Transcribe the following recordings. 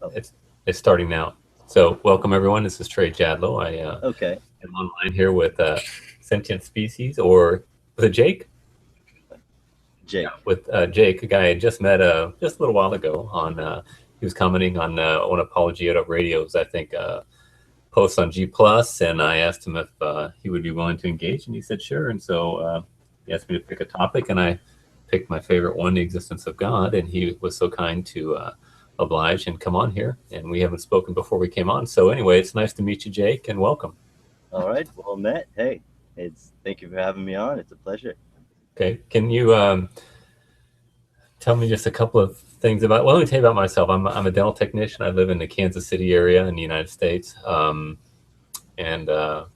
Oh, It's starting now. So, welcome everyone. This is Trey Jadlow. I okay. am online here with Sentient Species, or was it Jake? Yeah, Jake. with Jake, a guy I just met just a little while ago. He was commenting on one of Apologetic Radio's, I think, posts on G Plus, and I asked him if he would be willing to engage, and he said sure. And so he asked me to pick a topic, and I picked my favorite one, the existence of God, and he was so kind to oblige and come on here. And we haven't spoken before we came on, so anyway, it's nice to meet you, Jake, and welcome. All right. Well met. Hey, it's thank you for having me on. It's a pleasure. Okay, can you tell me just a couple of things about? Well, let me tell you about myself. I'm a dental technician. I live in the Kansas City area in the United States, and I'm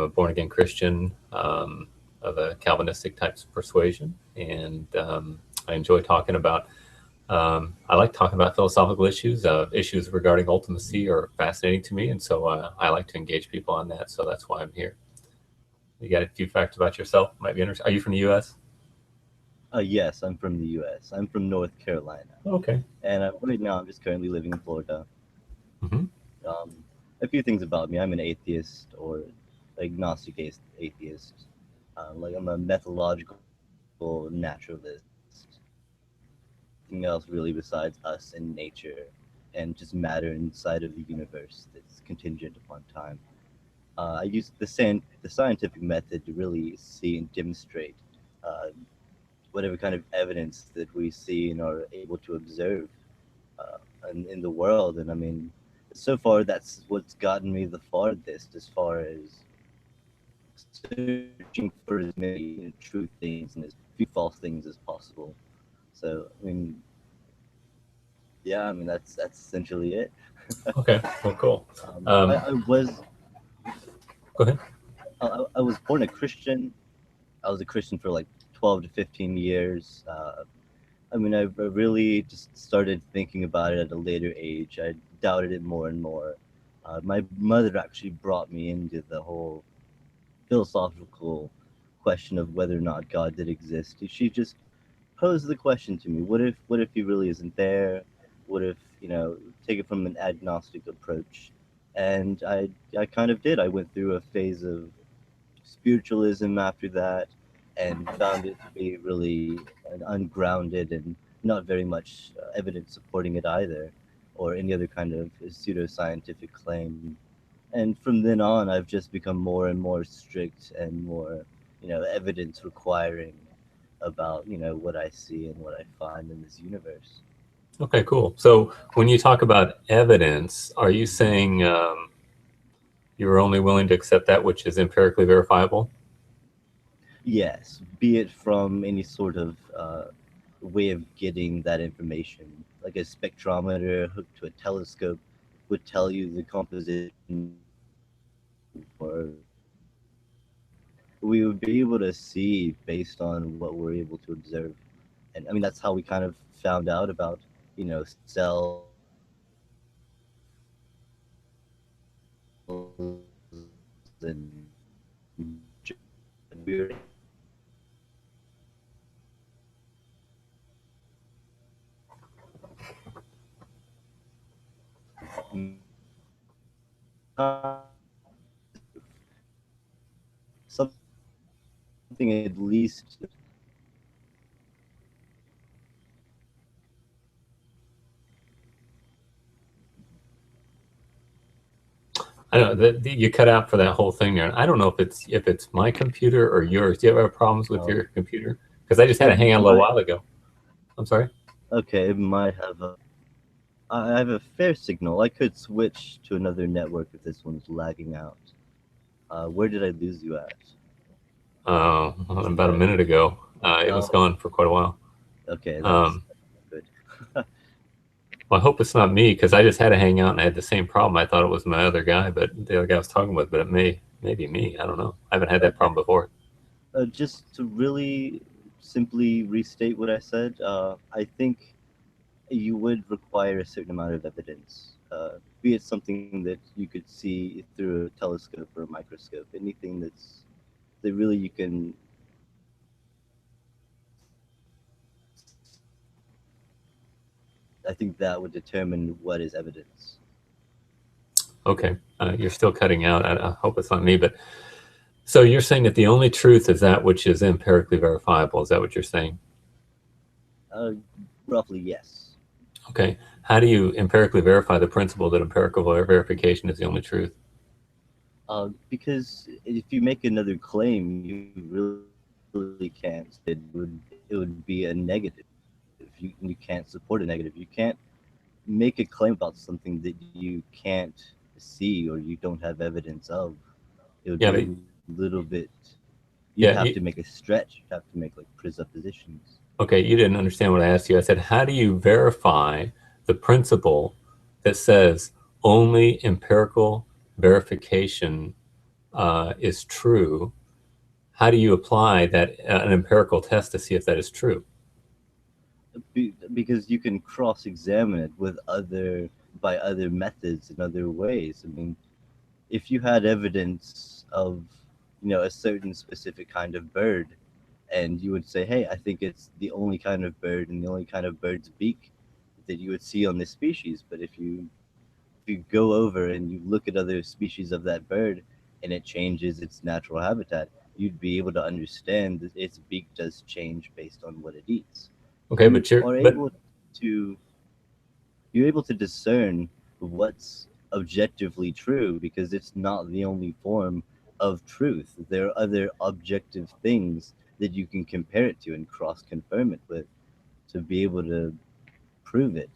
a born again Christian of a Calvinistic type of persuasion, and I enjoy talking about. I like talking about philosophical issues. Issues regarding ultimacy are fascinating to me, and so I like to engage people on that. So that's why I'm here. You got a few facts about yourself? Might be interesting. Are you from the U.S.? Yes, I'm from the U.S. I'm from North Carolina, Okay. and right now I'm just currently living in Florida. Mm-hmm. Um, a few things about me: I'm an atheist or agnostic atheist. Like I'm a methodological naturalist. Nothing else really besides us and nature, and just matter inside of the universe that's contingent upon time. I use the scientific method to really see and demonstrate uh, whatever kind of evidence that we see and are able to observe in the world. And I mean, so far that's what's gotten me the farthest as far as searching for as many true things and as few false things as possible. So I mean, yeah, I mean that's essentially it. Okay. Well, cool. I, Um, I was Go ahead. I was born a Christian. I was a Christian for like 12 to 15 years. I mean, I really just started thinking about it at a later age. I doubted it more and more. My mother actually brought me into the whole philosophical question of whether or not God did exist. She just posed the question to me: what if he really isn't there? What if take it from an agnostic approach? And I kind of did. I went through a phase of spiritualism after that, and found it to be really ungrounded and not very much evidence supporting it either, or any other kind of pseudoscientific claim. And from then on, I've just become more and more strict and more, evidence requiring about what I see and what I find in this universe. Okay. Cool. So when you talk about evidence, are you saying you're only willing to accept that which is empirically verifiable? Yes, be it from any sort of way of getting that information, like a spectrometer hooked to a telescope would tell you the composition, or we would be able to see based on what we're able to observe. And I mean, that's how we kind of found out about, cells and we were something at least. I don't know that you cut out for that whole thing there. I don't know if it's my computer or yours. Do you ever have problems with Oh, your computer? Because I just had a it hangout a little might. while ago. I'm sorry. Okay, it might have a. I have a fair signal. I could switch to another network if this one's lagging out. Where did I lose you at? Is it About a there? minute ago. It was Oh, gone for quite a while. okay, that's Um, good. well, I hope it's not me because I just had a hangout and I had the same problem. I thought it was my other guy, but the other guy I was talking with, but it may be me. I don't know. I haven't had that Okay, problem before. just to really simply restate what I said, I think you would require a certain amount of evidence, be it something that you could see through a telescope or a microscope, anything that really you can I think that would determine what is evidence. Okay, you're still cutting out. I hope it's not me, but so you're saying that the only truth is that which is empirically verifiable. Is that what you're saying? Uh, Roughly, yes. Okay. How do you empirically verify the principle that empirical verification is the only truth? Because if you make another claim, you really can't. It would be a negative. You can't support a negative. You can't make a claim about something that you can't see or you don't have evidence of. It would Yeah, be but, a little bit. You'd yeah. have to make a stretch. You'd have to make like presuppositions. Okay, you didn't understand what I asked you. I said, how do you verify the principle that says only empirical verification is true? How do you apply that an empirical test to see if that is true? Because you can cross-examine it with other by other methods and other ways. I mean, if you had evidence of, a certain specific kind of bird, and you would say, hey, I think it's the only kind of bird and the only kind of bird's beak that you would see on this species. But if you go over and you look at other species of that bird and it changes its natural habitat, you'd be able to understand that its beak does change based on what it eats. Okay, You but you're are but able to you're able to discern what's objectively true because it's not the only form of truth. There are other objective things that you can compare it to and cross confirm it with to be able to prove it,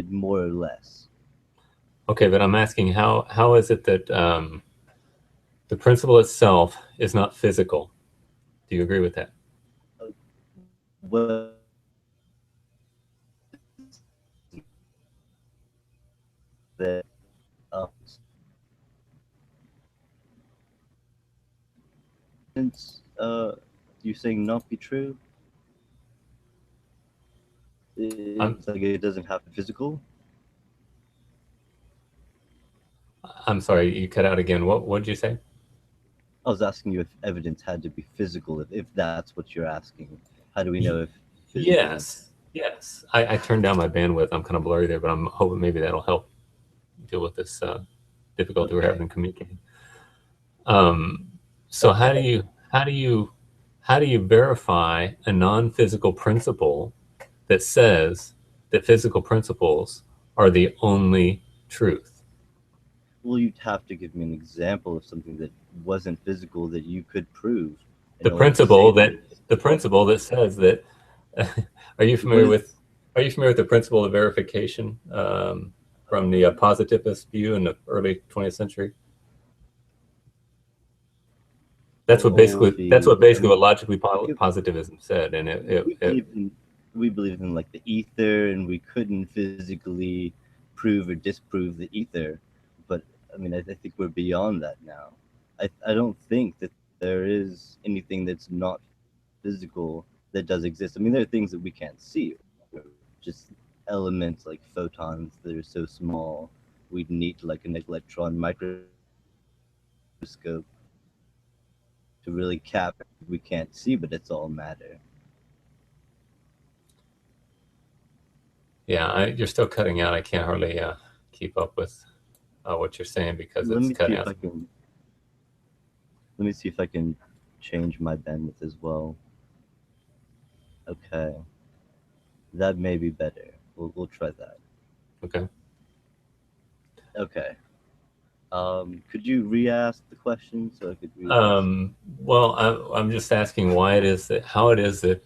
more or less. okay, but I'm asking how is it that the principle itself is not physical? Do you agree with that? What that since you're saying not be true, I'm it's like it doesn't have to be physical. I'm sorry, you cut out again. What did you say? I was asking you if evidence had to be physical, if that's what you're asking. How do we know if physical? Yes, yes. I turned down my bandwidth. I'm kind of blurry there, but I'm hoping maybe that'll help deal with this difficulty we're having Okay. in communicating. Um, so how do you verify a non-physical principle that says that physical principles are the only truth? Well, you'd have to give me an example of something that wasn't physical that you could prove The in order to say principle that that it's the physical. principle that says that are you What familiar is with the principle of verification from the positivist view in the early 20th century? That's the? what basically what logically We positivism said, and we believe in we believe in like the ether, and we couldn't physically prove or disprove the ether. But I mean, I think we're beyond that now. I don't think that there is anything that's not physical that does exist. I mean, there are things that we can't see, or just elements like photons that are so small we'd need like an electron microscope to really capture. We can't see, but it's all matter. yeah, you're still cutting out. I can't hardly keep up with what you're saying because Let it's me see cutting if out. I can. Let me see if I can change my bandwidth as well. Okay, that may be better. We'll try that. Okay. Okay. Could you re-ask the question so I could re-listen? Well, I'm just asking why it is that how it is that,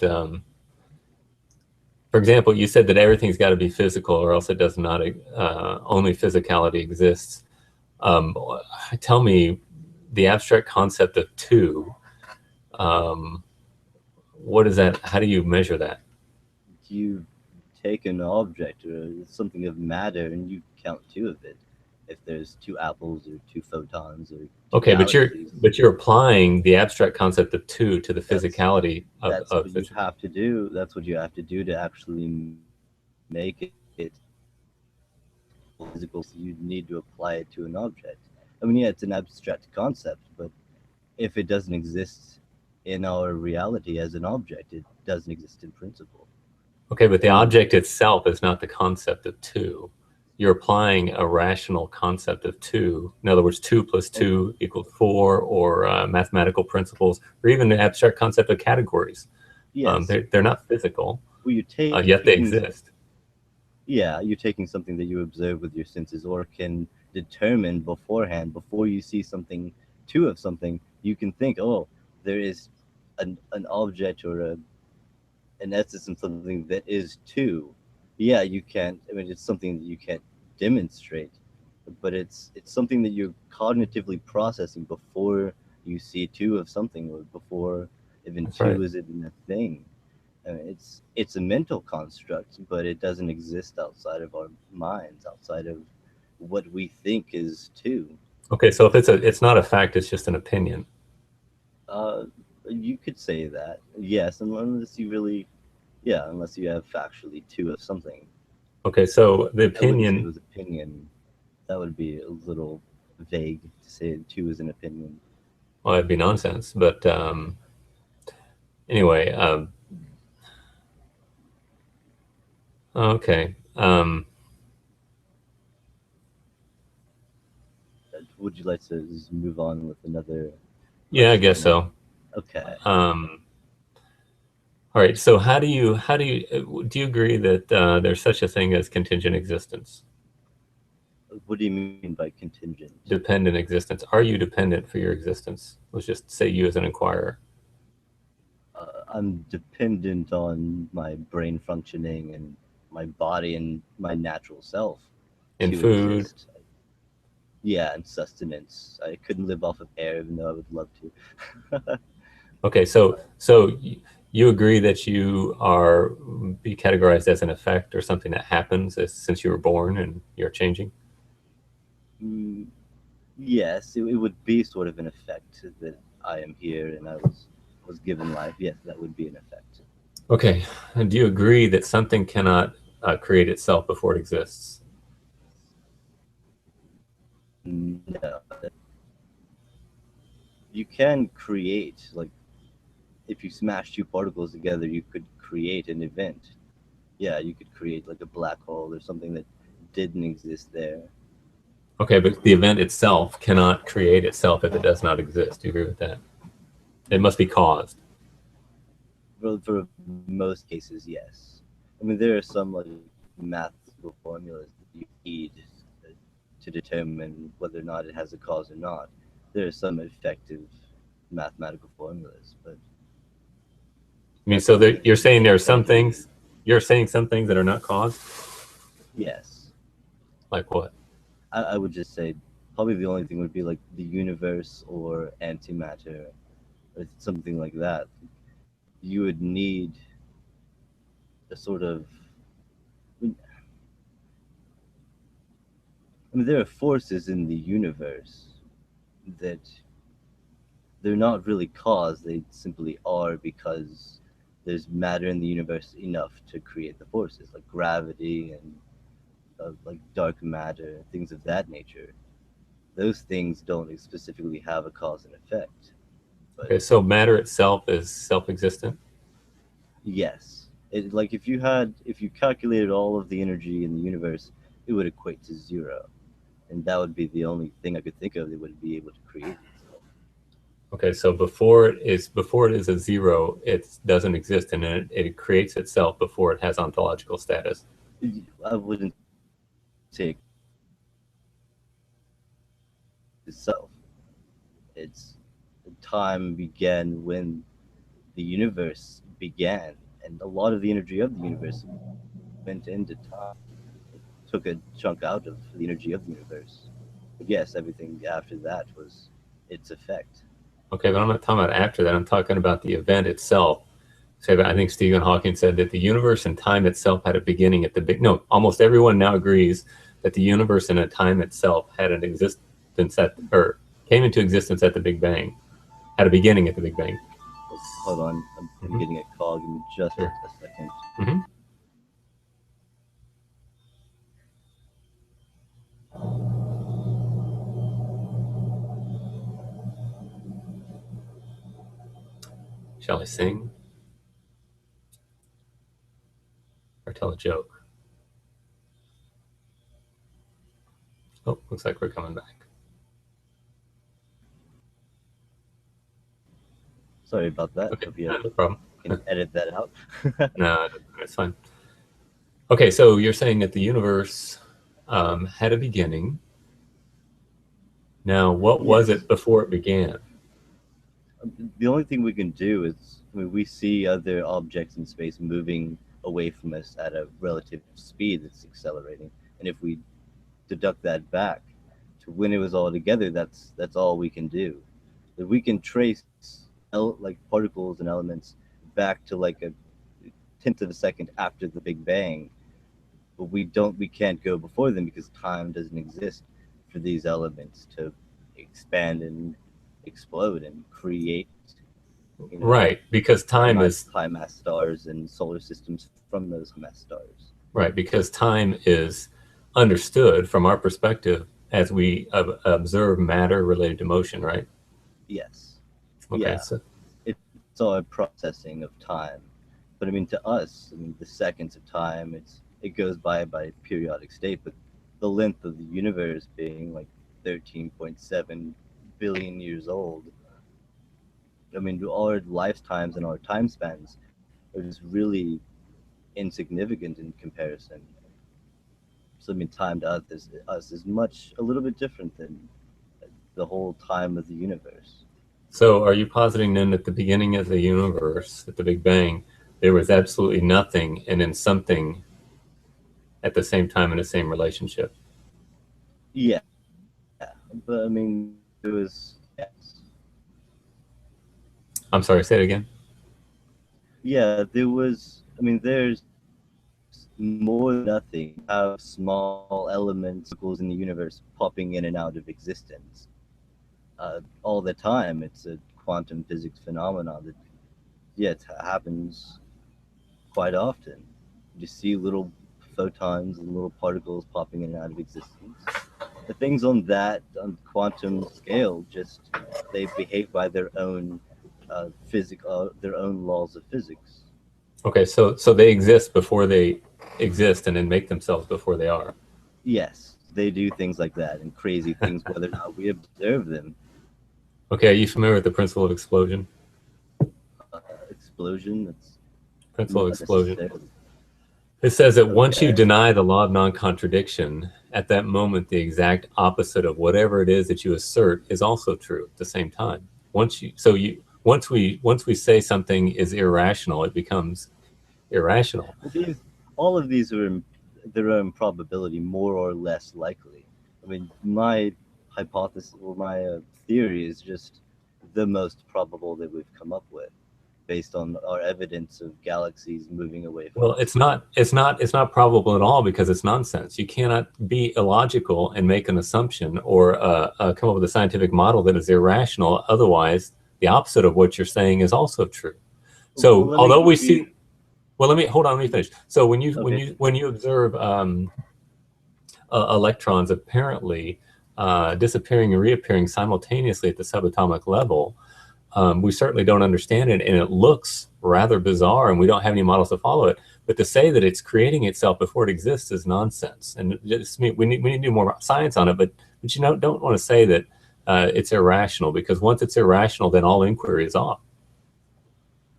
for example, you said that everything's got to be physical or else it does not. Only physicality exists. Um, Tell me the abstract concept of two. Um, what is that? How do you measure that? You take an object or something of matter and you count two of it. If there's two apples or two photons or two Okay, galaxies, but you're applying the abstract concept of two to the that's physicality that's of what you have to do. That's what you have to do to actually make it physical. So you need to apply it to an object. I mean, yeah, it's an abstract concept, but if it doesn't exist in our reality as an object, it doesn't exist in principle. Okay, but the And object itself is not the concept of two. You're applying a rational concept of two. In other words, 2 plus oh, 2 equals 4, or mathematical principles, or even the abstract concept of categories. yes, They're not physical, well, you're yet they taking exist. yeah, you're taking something that you observe with your senses or can determine beforehand before you see something, two of something. You can think, oh, there is an object or an essence of something that is two. Yeah, you can't. I mean, it's something that you can't demonstrate, but it's something that you're cognitively processing before you see two of something or before even That's right. two is even a thing. I mean, it's a mental construct, but it doesn't exist outside of our minds, outside of what we think is two. Okay, so if it's not a fact, it's just an opinion. Uh, you could say that, yes, unless you really, yeah, unless you have factually two of something. Okay, so the I wouldn't say it opinion, was opinion. That would be a little vague to say two is an opinion. well, that'd be nonsense. But anyway, okay. Would you like to just move on with another Yeah, I question? guess so. Okay. Um, all right. So do you agree that there's such a thing as contingent existence, What do you mean by contingent? dependent existence? Are you dependent for your existence? Let's just say you as an inquirer. I'm dependent on my brain functioning and my body and my natural self In to food. exist. Yeah, and sustenance. I couldn't live off of air, even though I would love to. Okay, you agree that you are be categorized as an effect or something that happens since you were born and you're changing? Mm, yes, it would be sort of an effect that I am here and I was given life. Yes, that would be an effect. Okay, and do you agree that something cannot create itself before it exists? No, you can create like if you smash two particles together, you could create an event. Yeah, you could create like a black hole or something that didn't exist there. Okay, but the event itself cannot create itself if it does not exist. Do you agree with that? It must be caused. For most cases, yes. I mean, there are some like mathematical formulas that you need to determine whether or not it has a cause or not. There are some effective mathematical formulas, but I mean, that's so something you're that saying there are some can't really. things, you're saying some things that are not caused? Yes, Like what? I would just say probably the only thing would be like the universe or antimatter or something like that. You would need a sort of. I mean, there are forces in the universe that they're not really cause, they simply are because there's matter in the universe enough to create the forces, like gravity and like dark matter, things of that nature. Those things don't specifically have a cause and effect. But Okay, so matter itself is self-existent. yes, like if you calculated all of the energy in the universe, it would equate to zero. And that would be the only thing I could think of that would be able to create itself. Okay, so before it is a zero, it doesn't exist, and it creates itself before it has ontological status. I wouldn't say itself. It's time began when the universe began, and a lot of the energy of the universe went into time. It took a chunk out of the energy of the universe. But yes, everything after that was its effect. Okay, but I'm not talking about after that. I'm talking about the event itself. Say that I think Stephen Hawking said that the universe and time itself had a beginning at the big. No, almost everyone now agrees that the universe and a time itself had an existence or came into existence at the Big Bang, had a beginning at the Big Bang. Hold on, I'm Hmm. getting a call. Give me just Sure. a second. Hmm. Shall I sing? tell a joke. Oh, looks like we're coming back. Sorry about that. Okay, Hope you no problem. can edit that out. No, it's fine. Okay, so you're saying that the universe had a beginning. Now, what was Yes. it before it began? The only thing we can do is, I mean, we see other objects in space moving away from us at a relative speed that's accelerating, and if we deduct that back to when it was all together, that's all we can do. If we can trace like particles and elements back to like a tenth of a second after the Big Bang, but we can't go before them because time doesn't exist for these elements to expand and explode and create, you know, Right, because time is high mass stars and solar systems from those mass stars. right because time is understood from our perspective as we observe matter related to motion, right? Yes. Okay, Yeah. so It's all a processing of time. But I mean, to us, I mean, the seconds of time, it goes by periodic state. But the length of the universe being like 13.7 billion years old, I mean, our lifetimes and our time spans are just really insignificant in comparison. So I mean, time to us is much a little bit different than the whole time of the universe. so are you positing then at the beginning of the universe, at the Big Bang, there was absolutely nothing and then something at the same time in the same relationship? Yeah, but I mean, it was yes. I'm sorry, say it again. Yeah, there was. I mean, there's more than nothing. You have small elements, particles in the universe popping in and out of existence all the time. It's a quantum physics phenomenon that, yeah, it happens quite often. You see little photons and little particles popping in and out of existence. The things on quantum scale just they behave by their own laws of physics. Okay, so they exist before they exist and then make themselves before they are. Yes, they do things like that and crazy things, whether or not we observe them. Okay, are you familiar with the principle of explosion? Explosion, that's Principle of not explosion. necessarily. It says that once you Okay. deny the law of non-contradiction, at that moment, the exact opposite of whatever it is that you assert is also true at the same time. Once we say something is irrational, it becomes irrational. Well, all of these are in their own probability, more or less likely. I mean, my hypothesis or my theory is just the most probable that we've come up with based on our evidence of galaxies moving away from Well, us. it's not probable at all because it's nonsense. You cannot be illogical and make an assumption or come up with a scientific model that is irrational. Otherwise, the opposite of what you're saying is also true. Well, So, let me although we give you. see, well, let me hold on. Let me finish. So, Okay. when you observe electrons apparently disappearing and reappearing simultaneously at the subatomic level, we certainly don't understand it, and it looks rather bizarre, and we don't have any models to follow it. But to say that it's creating itself before it exists is nonsense. And just, we need to do more science on it. But you don't want to say that it's irrational, because once it's irrational, then all inquiry is off.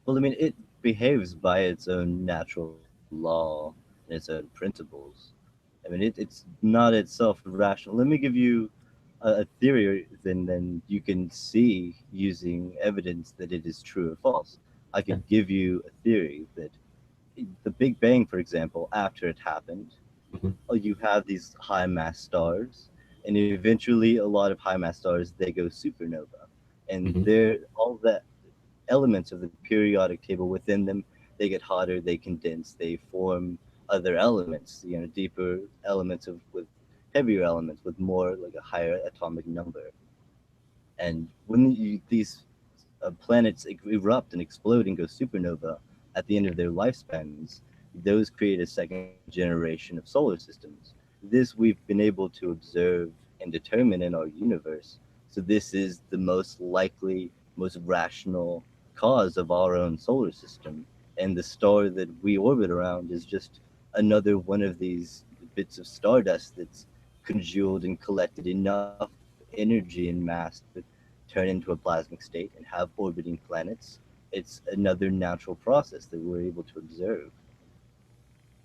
Well, I mean, it behaves by its own natural law and its own principles. I mean, it's not itself rational. Let me give you a theory, then you can see using evidence that it is true or false. I Okay. could give you a theory that the Big Bang, for example, after it happened, Mm-hmm. you have these high mass stars, and eventually a lot of high mass stars they go supernova, and Mm-hmm. they're all the elements of the periodic table within them. They get hotter, they condense, they form other elements, deeper elements with heavier elements with more like a higher atomic number. And when these planets erupt and explode and go supernova at the end of their lifespans, those create a second generation of solar systems. This we've been able to observe and determine in our universe. So this is the most likely, most rational cause of our own solar system. And the star that we orbit around is just another one of these bits of stardust that's congealed and collected enough energy and mass to turn into a plasmic state and have orbiting planets. It's another natural process that we're able to observe.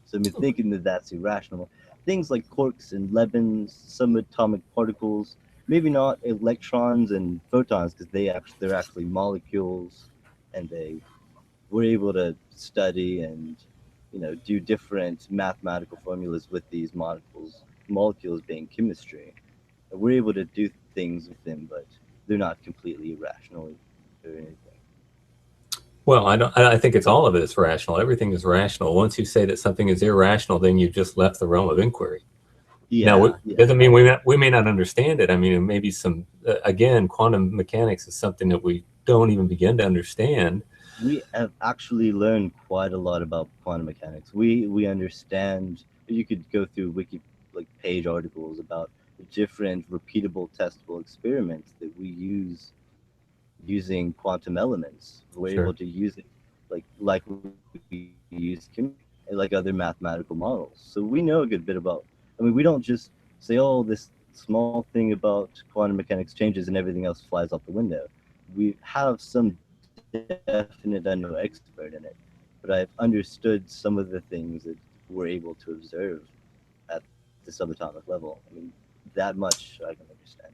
So I mean, thinking that that's irrational. Things like quarks and leptons, subatomic particles, maybe not electrons and photons because they're actually molecules, and we're able to study and do different mathematical formulas with these molecules being chemistry. We're able to do things with them, but they're not completely irrational or anything. Well, I think it's all of it is rational. Everything is rational. Once you say that something is irrational, then you've just left the realm of inquiry. Yeah, Now, it doesn't mean we may not understand it. I mean, maybe some, again, quantum mechanics is something that we don't even begin to understand. We have actually learned quite a lot about quantum mechanics. We understand. You could go through wiki page articles about different repeatable testable experiments that we use using quantum elements. We're Sure. able to use it like we use like other mathematical models. So we know a good bit about. I mean, we don't just say, "Oh, this small thing about quantum mechanics changes and everything else flies out the window." We have some definite. I'm no expert in it, but I've understood some of the things that we're able to observe at the subatomic level. I mean, that much I can understand.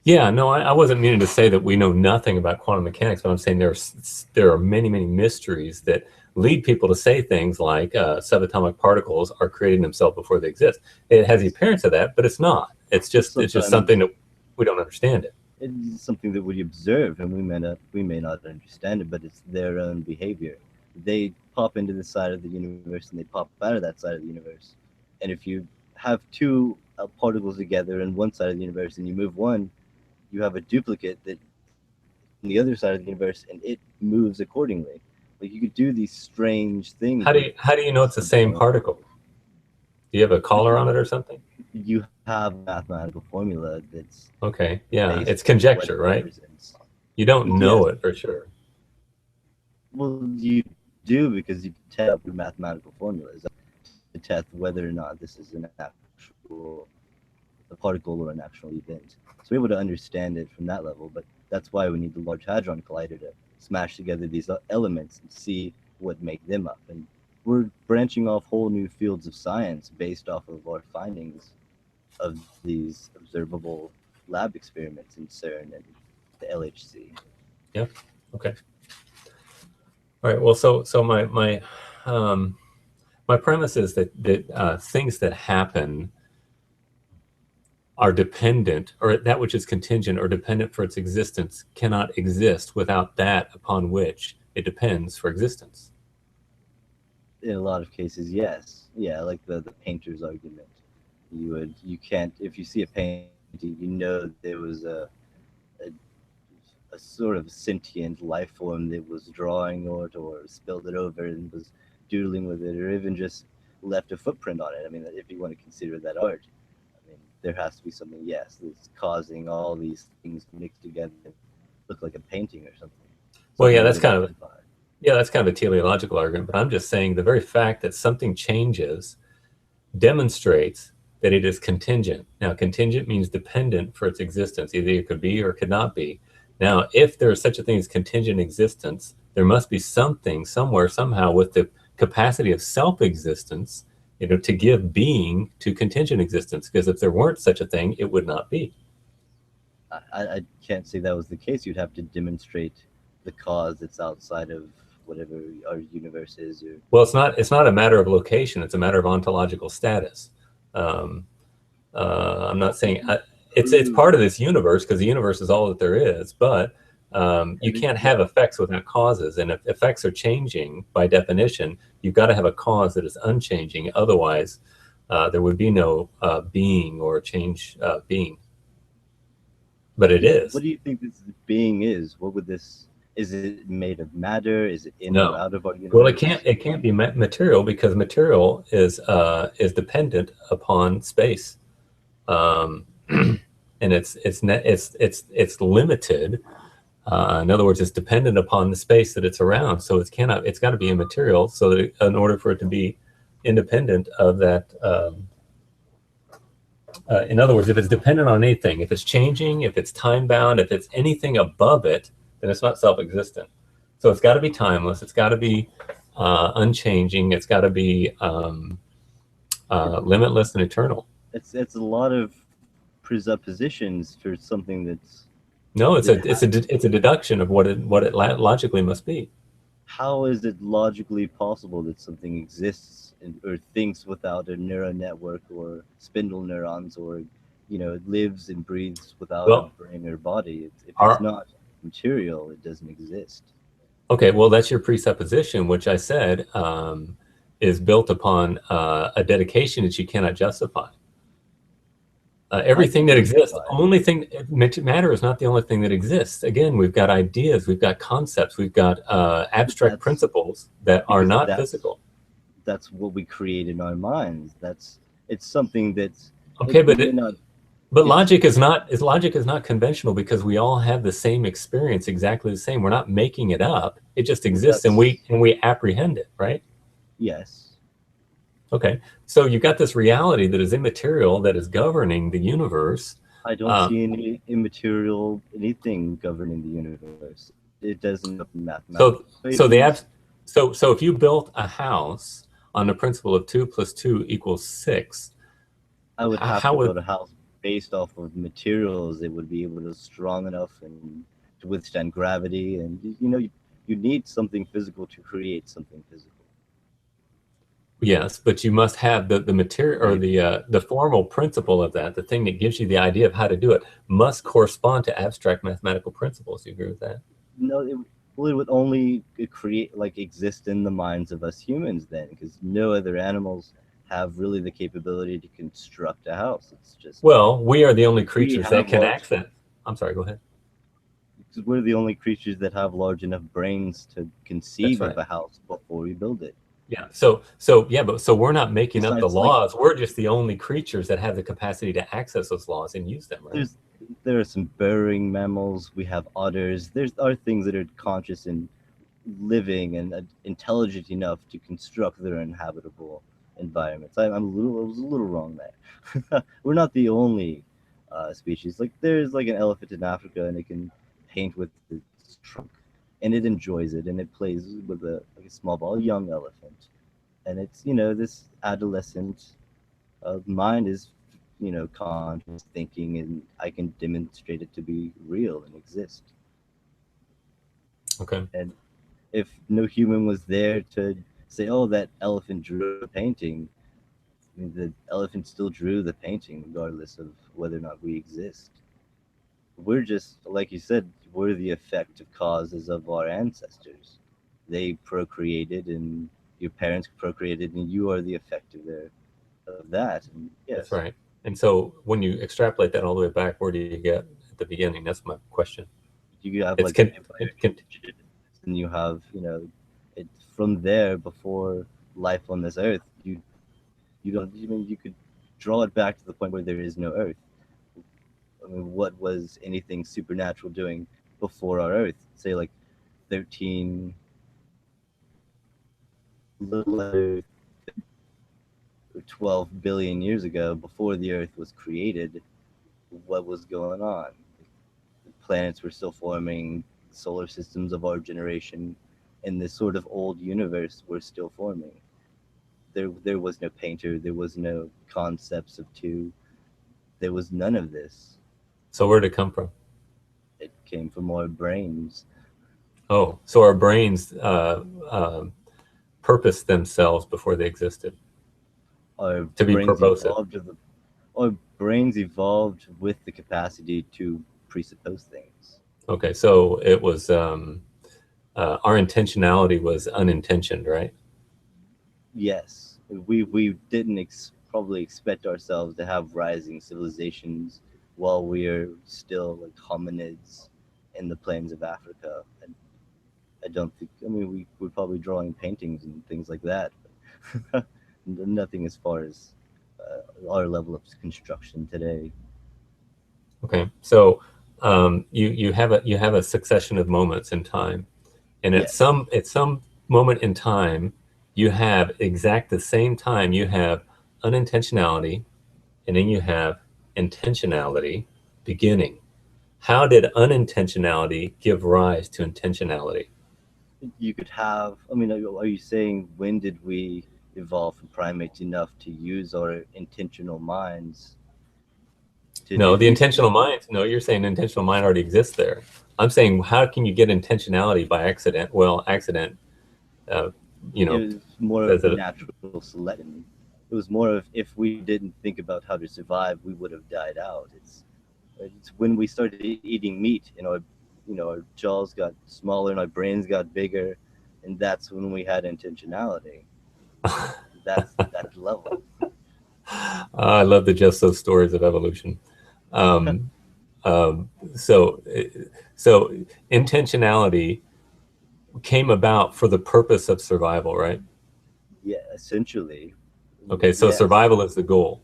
Yeah, no, I wasn't meaning to say that we know nothing about quantum mechanics, but I'm saying there are many, many mysteries that lead people to say things like subatomic particles are creating themselves before they exist. It has the appearance of that, but it's not. It's just something that we don't understand it. It's something that we observe, and we may not understand it, but it's their own behavior. They pop into the side of the universe and they pop out of that side of the universe. And if you have two particles together in one side of the universe and you move one, you have a duplicate that on the other side of the universe, and it moves accordingly. Like you could do these strange things How with do you know it's the same particle? Do you have a collar on it or something? you have a mathematical formula that's Okay, yeah, based it's on what it conjecture, right? represents. You don't know Yes. it for sure. Well, you do because you can test your mathematical formulas to test whether or not this is a particle or an actual event. So we're able to understand it from that level, but that's why we need the Large Hadron Collider to smash together these elements and see what make them up. And we're branching off whole new fields of science based off of our findings of these observable lab experiments in CERN and the LHC. Yeah. Okay. All right. Well, so my premise is that things that happen are dependent, or that which is contingent or dependent for its existence cannot exist without that upon which it depends for existence. In a lot of cases, yes. Yeah, like the painter's argument. You can't, if you see a painting, there was a a sort of sentient life form that was drawing or spilled it over and was doodling with it, or even just left a footprint on it. I mean, if you want to consider that art, I mean, there has to be something, yes, that's causing all these things to mix together and look like a painting or something. Well, yeah, Something that's kind of a teleological argument, but I'm just saying the very fact that something changes demonstrates that it is contingent. Now, contingent means dependent for its existence. Either it could be or it could not be. Now, if there is such a thing as contingent existence, there must be something somewhere, somehow, with the capacity of self-existence, to give being to contingent existence. Because if there weren't such a thing, it would not be. I can't say that was the case. You'd have to demonstrate the cause that's outside of whatever our universe is. Or Well, it's not a matter of location. It's a matter of ontological status. I'm not saying it's part of this universe because the universe is all that there is, but you can't have effects without causes. And if effects are changing by definition, you've got to have a cause that is unchanging. Otherwise, there would be no being or change being. But it is. What do you think this being is? What would this? Is it made of matter? Is it in No. or out of our universe? Well, it can't be material because material is dependent upon space, and it's limited. In other words, it's dependent upon the space that it's around. So it's got to be immaterial. So that in order for it to be independent of that. In other words, if it's dependent on anything, if it's changing, if it's time bound, if it's anything above it, then it's not self-existent. So it's got to be timeless. It's got to be unchanging. It's got to be limitless and eternal. It's a lot of presuppositions for something that's. No, it's a deduction of what it logically must be. How is it logically possible that something exists or thinks without a neural network or spindle neurons, or it lives and breathes without a brain or body? If it's not material, it doesn't exist. Okay, well, that's your presupposition, which I said is built upon a dedication that you cannot justify. Everything that exists, only thing, matter is not the only thing that exists. Again, we've got ideas, we've got concepts, we've got abstract principles that are not physical. That's what we create in our minds. It's something that's okay, but logic is not conventional, because we all have the same experience, exactly the same. We're not making it up. It just exists, and we apprehend it, right? Yes. Okay, so you've got this reality that is immaterial, that is governing the universe. I don't see any immaterial anything governing the universe. It doesn't mathematics. So if you built a house on the principle of 2 + 2 = 6, I would have to build a house based off of materials that would be able to strong enough and to withstand gravity, and you need something physical to create something physical. Yes, but you must have the material, or the formal principle of that, the thing that gives you the idea of how to do it, must correspond to abstract mathematical principles. Do you agree with that? No, it would only exist in the minds of us humans then, because no other animals have really the capability to construct a house. It's just, well, we are the only creatures that can access. I'm sorry, go ahead. Because we're the only creatures that have large enough brains to conceive of a house before we build it. Yeah. So we're not making up the laws. We're just the only creatures that have the capacity to access those laws and use them. Right? There are some burrowing mammals. We have otters. There are things that are conscious and living and intelligent enough to construct their inhabitable environments. I was a little wrong there. We're not the only species. Like, there's like an elephant in Africa, and it can paint with its trunk, and it enjoys it, and it plays with a small ball, a young elephant, and it's this adolescent mind is conscious thinking, and I can demonstrate it to be real and exist. Okay. And if no human was there to say, oh, that elephant drew a painting, I mean, the elephant still drew the painting regardless of whether or not we exist. We're just, like you said, we're the effective causes of our ancestors. They procreated, and your parents procreated, and you are the effect of that. And yes. That's right. And so when you extrapolate that all the way back, where do you get at the beginning? That's my question. You have and you have it from there. Before life on this earth, you could draw it back to the point where there is no earth. I mean, what was anything supernatural doing before our earth? Say like 13 little 12 billion years ago, before the earth was created. What was going on? The planets were still forming, solar systems of our generation in this sort of old universe were still forming. There was no painter, there was no concepts of two, there was none of this. So where did it come from? It came from our brains. Oh, so our brains purposed themselves before they existed. Our to be purposive. Our brains evolved with the capacity to presuppose things. Okay, so it was our intentionality was unintentioned, right? Yes, we didn't probably expect ourselves to have rising civilizations while we're still like hominids in the plains of Africa. And I don't think. I mean, we're probably drawing paintings and things like that. But nothing as far as our level of construction today. Okay, so you have a succession of moments in time, and Yes. at some moment in time, you have the same time, you have unintentionality, and then you have intentionality beginning. How did unintentionality give rise to intentionality? You could have, I mean, are you saying when did we evolve from primates enough to use our intentional minds to No, do the these intentional things? mind. No, you're saying intentional mind already exists there. I'm saying, how can you get intentionality by accident? Well, accident, uh, you It know, was more of there's a a. natural selection. It was more of if we didn't think about how to survive, we would have died out. It's when we started eating meat and our jaws got smaller and our brains got bigger, and that's when we had intentionality. That's that level. I love the just so stories of evolution. Um, um, so, so intentionality came about for the purpose of survival, right? Yeah, essentially, Okay, so yes. survival is the goal.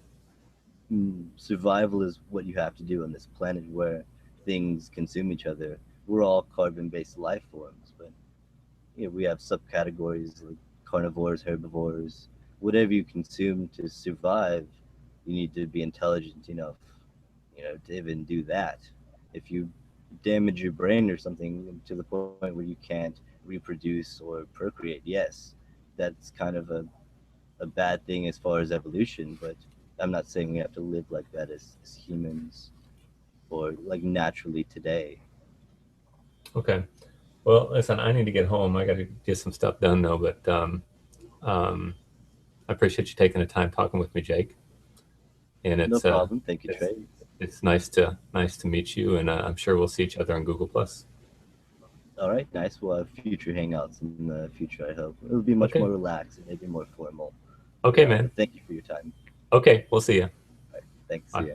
Survival is what you have to do on this planet where things consume each other. We're all carbon-based life forms, but we have subcategories like carnivores, herbivores. Whatever you consume to survive, you need to be intelligent enough, to even do that. If you damage your brain or something to the point where you can't reproduce or procreate, yes, that's kind of a bad thing as far as evolution. But I'm not saying we have to live like that as humans or like naturally today. Okay. Well, listen, I need to get home. I got to get some stuff done though, but um, I appreciate you taking the time talking with me, Jake. And No problem. Thank you, it's Trey. it's nice to meet you, and I'm sure we'll see each other on Google Plus. All right, nice. We'll have future hangouts in the future, I hope. It'll be much more Okay. relaxed and maybe more formal. Okay, But man. thank you for your time. Okay, we'll see you. All right, thanks. See Bye. ya.